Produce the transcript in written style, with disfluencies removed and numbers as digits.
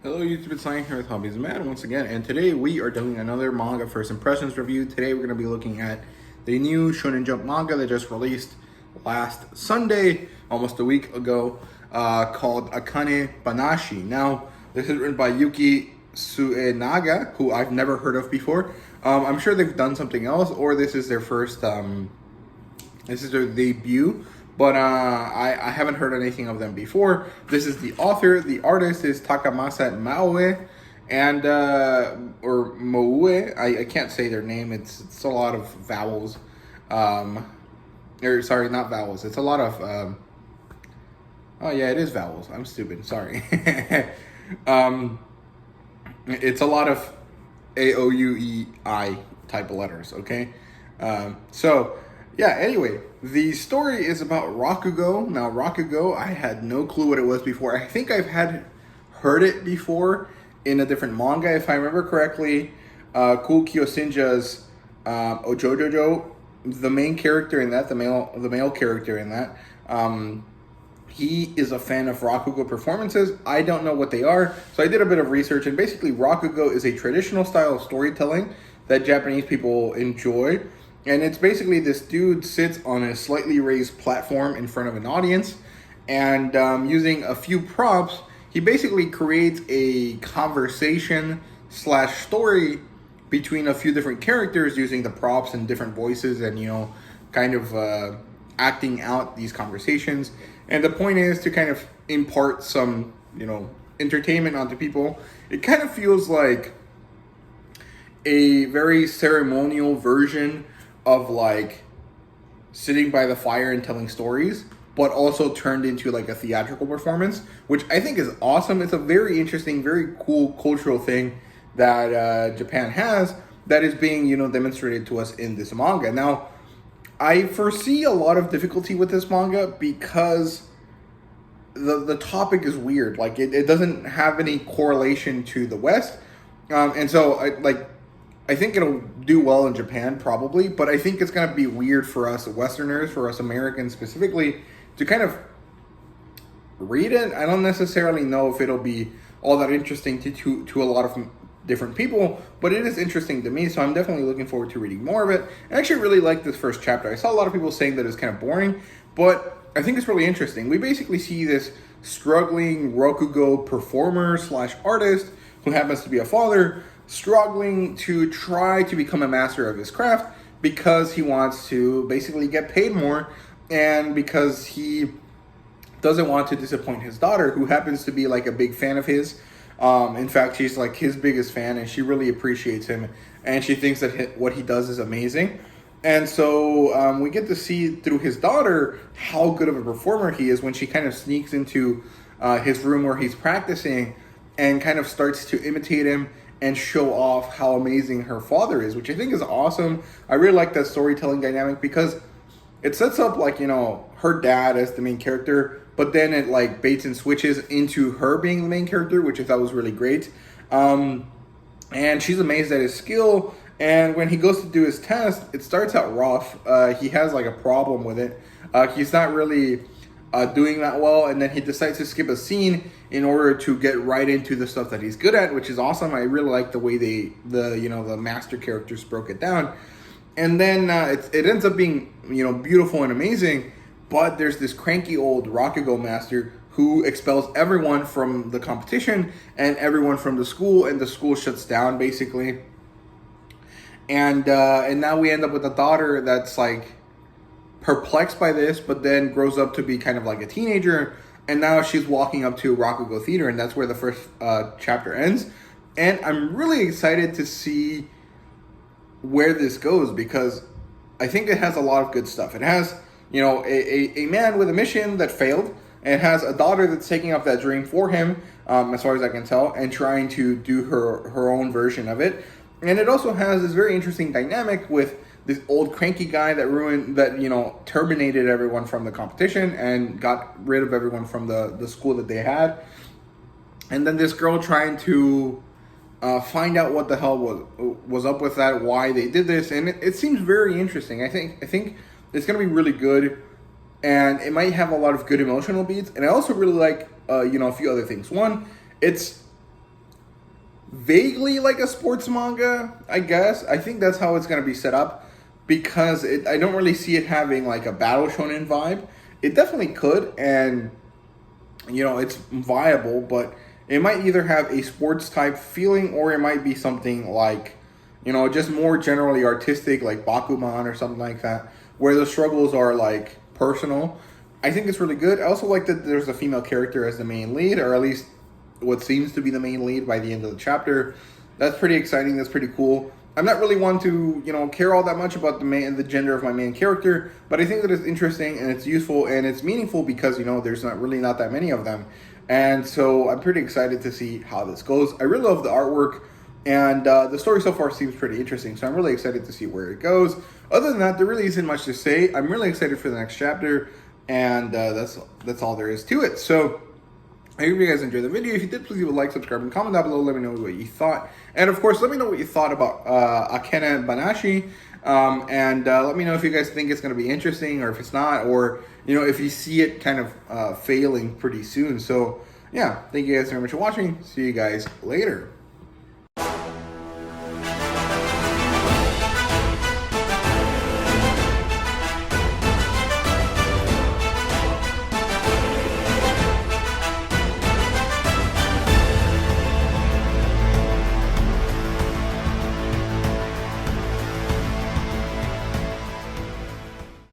Hello YouTube, it's Lion here with Hobbies Man once again, and today we are doing another manga first impressions review. Today we're going to be looking at the new Shonen Jump manga that just released last Sunday, almost a week ago, called Akane Banashi. Now, this is written by Yuki Suenaga, who I've never heard of before. I'm sure they've done something else, or this is their first, this is their debut. But I haven't heard anything of them before. This is the author. The artist is Takamasa Maue, and or Moue. I can't say their name. It's a lot of vowels. Or sorry, not vowels. It's a lot of. Oh yeah, it is vowels. I'm stupid. Sorry. It's a lot of AOUEI type of letters. Okay. So. Yeah, anyway, the story is about Rakugo. Now, Rakugo, I had no clue what it was before. I think I've heard it before in a different manga, if I remember correctly. Cool Kyosinja's Ojojojo, the main character in that, the male character in that, he is a fan of Rakugo performances. I don't know what they are, so I did a bit of research, and basically Rakugo is a traditional style of storytelling that Japanese people enjoy. And it's basically this dude sits on a slightly raised platform in front of an audience, and using a few props, he basically creates a conversation slash story between a few different characters using the props and different voices and, kind of acting out these conversations. And the point is to kind of impart some, entertainment onto people. It kind of feels like a very ceremonial version of like sitting by the fire and telling stories, but also turned into like a theatrical performance, which I think is awesome. It's a very interesting, very cool cultural thing that Japan has that is being, demonstrated to us in this manga. Now, I foresee a lot of difficulty with this manga because the topic is weird. Like it doesn't have any correlation to the West, and so I think it'll do well in Japan, probably, but I think it's going to be weird for us Westerners, for us Americans specifically, to kind of read it. I don't necessarily know if it'll be all that interesting to a lot of different people, but it is interesting to me, so I'm definitely looking forward to reading more of it. I actually really like this first chapter. I saw a lot of people saying that it's kind of boring, but I think it's really interesting. We basically see this struggling Rokugo performer slash artist who happens to be a father, struggling to try to become a master of his craft because he wants to basically get paid more, and because he doesn't want to disappoint his daughter, who happens to be like a big fan of his. In fact, she's like his biggest fan, and she really appreciates him, and she thinks that what he does is amazing. And so we get to see through his daughter how good of a performer he is when she kind of sneaks into his room where he's practicing and kind of starts to imitate him and show off how amazing her father is, which I think is awesome. I really like that storytelling dynamic because it sets up her dad as the main character, but then it like baits and switches into her being the main character, which I thought was really great. And she's amazed at his skill. And when he goes to do his test, it starts out rough. He has like a problem with it. He's not really doing that well, and then he decides to skip a scene in order to get right into the stuff that he's good at, which is awesome. I really like the way the master characters broke it down. And then it ends up being beautiful and amazing, but there's this cranky old Rakugo master who expels everyone from the competition and everyone from the school, and the school shuts down basically. And now we end up with a daughter that's like perplexed by this, but then grows up to be kind of like a teenager, and now she's walking up to Rakugo Theater, and that's where the first chapter ends. And I'm really excited to see where this goes, because I think it has a lot of good stuff. It has, a man with a mission that failed, and it has a daughter that's taking up that dream for him, as far as I can tell, and trying to do her own version of it. And it also has this very interesting dynamic with this old cranky guy that terminated everyone from the competition and got rid of everyone from the school that they had. And then this girl trying to find out what the hell was up with that, why they did this. And it seems very interesting. I think it's going to be really good. and it might have a lot of good emotional beats. And I also really like, a few other things. One, it's vaguely like a sports manga, I guess. I think that's how it's going to be set up because I don't really see it having like a battle shonen vibe. It definitely could, and it's viable, but it might either have a sports type feeling or it might be something like, just more generally artistic, like Bakuman or something like that, where the struggles are like personal. I think it's really good. I also like that there's a female character as the main lead, or at least what seems to be the main lead by the end of the chapter. That's pretty exciting. That's pretty cool. I'm not really one to, care all that much about the gender of my main character, but I think that it's interesting and it's useful and it's meaningful because, there's not that many of them. And so I'm pretty excited to see how this goes. I really love the artwork, and the story so far seems pretty interesting. So I'm really excited to see where it goes. Other than that, there really isn't much to say. I'm really excited for the next chapter, and that's all there is to it. So I hope you guys enjoyed the video. If you did, please leave a like, subscribe, and comment down below. Let me know what you thought. And of course, let me know what you thought about Akane Banashi. And let me know if you guys think it's going to be interesting or if it's not, or, if you see it kind of failing pretty soon. So, yeah, thank you guys very much for watching. See you guys later.